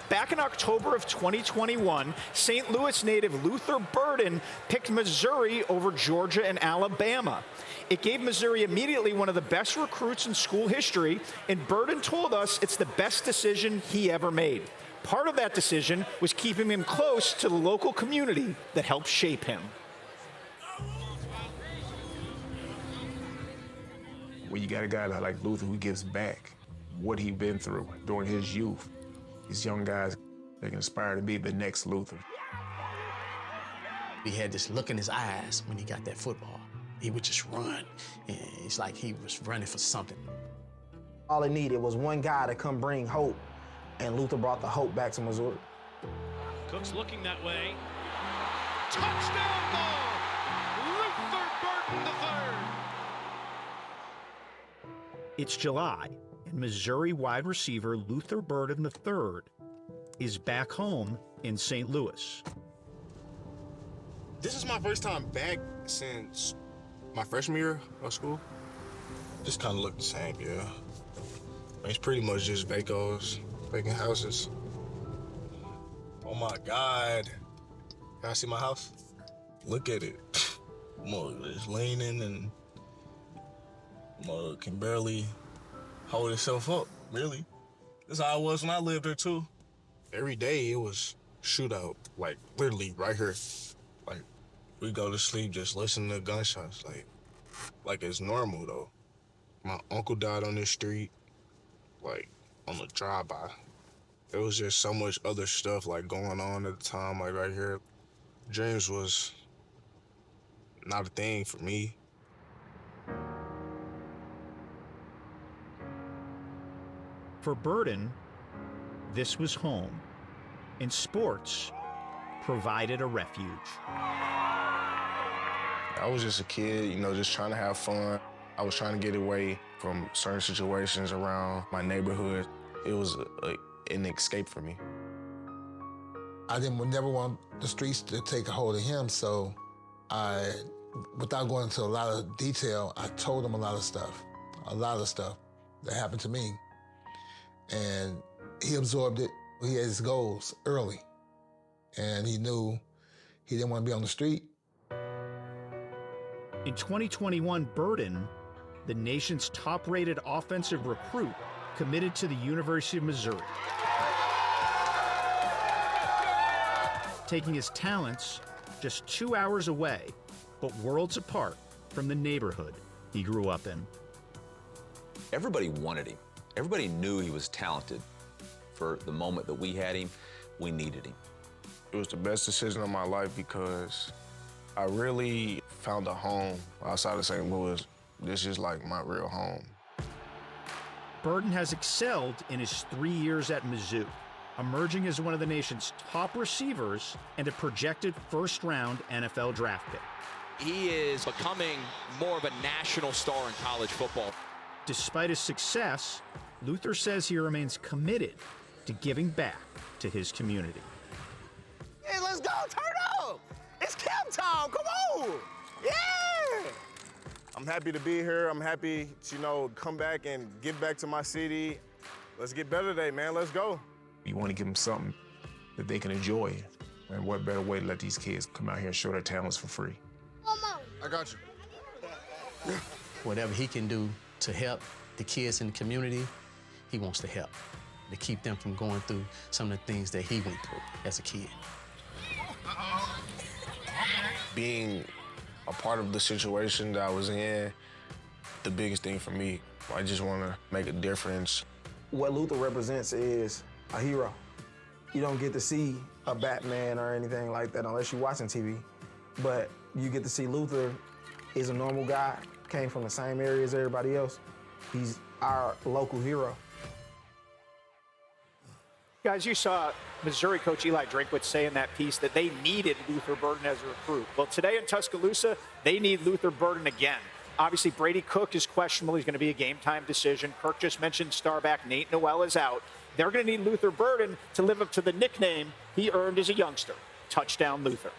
Back in October of 2021, St. Louis native Luther Burden picked Missouri over Georgia and Alabama. It gave Missouri immediately one of the best recruits in school history, and Burden told us it's the best decision he ever made. Part of that decision was keeping him close to the local community that helped shape him. When you got a guy like Luther who gives back what he's been through during his youth, these young guys, they can aspire to be the next Luther. He had this look in his eyes when he got that football. He would just run. It's like he was running for something. All it needed was one guy to come bring hope, and Luther brought the hope back to Missouri. Cook's looking that way. Touchdown ball! Luther Burden III. It's July, and Missouri wide receiver Luther Burden III is back home in St. Louis. This is my first time back since my freshman year of school. Just kind of look the same, yeah. It's pretty much just vacant houses. Oh my God. Can I see my house? Look at it. Mug is leaning and mug can barely hold itself up, really. That's how I was when I lived there too. Every day it was shootout, like literally right here. Like we go to sleep just listening to gunshots, like it's normal though. My uncle died on this street, like on the drive-by. There was just so much other stuff like going on at the time, like right here. Dreams was not a thing for me. For Burden, this was home, and sports provided a refuge. I was just a kid, just trying to have fun. I was trying to get away from certain situations around my neighborhood. It was an escape for me. I never want the streets to take a hold of him, so without going into a lot of detail, I told him a lot of stuff that happened to me. And he absorbed it. He had his goals early, and he knew he didn't want to be on the street. In 2021, Burden, the nation's top-rated offensive recruit, committed to the University of Missouri, taking his talents just 2 hours away, but worlds apart from the neighborhood he grew up in. Everybody wanted him. Everybody knew he was talented. For the moment that we had him, we needed him. It was the best decision of my life because I really found a home outside of St. Louis. This is like my real home. Burden has excelled in his 3 years at Mizzou, emerging as one of the nation's top receivers and a projected first-round NFL draft pick. He is becoming more of a national star in college football. Despite his success, Luther says he remains committed to giving back to his community. Hey, let's go, turn up! It's camp time, come on! Yeah! I'm happy to be here. I'm happy to, come back and give back to my city. Let's get better today, man. Let's go. You want to give them something that they can enjoy. And what better way to let these kids come out here and show their talents for free? I got you. Whatever he can do to help the kids in the community, he wants to help, to keep them from going through some of the things that he went through as a kid. Being a part of the situation that I was in, the biggest thing for me, I just want to make a difference. What Luther represents is a hero. You don't get to see a Batman or anything like that unless you're watching TV. But you get to see Luther is a normal guy, came from the same area as everybody else. He's our local hero. Guys, you saw Missouri coach Eli Drinkwitz say in that piece that they needed Luther Burden as a recruit. Well, today in Tuscaloosa, they need Luther Burden again. Obviously, Brady Cook is questionable. He's going to be a game-time decision. Kirk just mentioned starback Nate Noel is out. They're going to need Luther Burden to live up to the nickname he earned as a youngster, Touchdown Luther.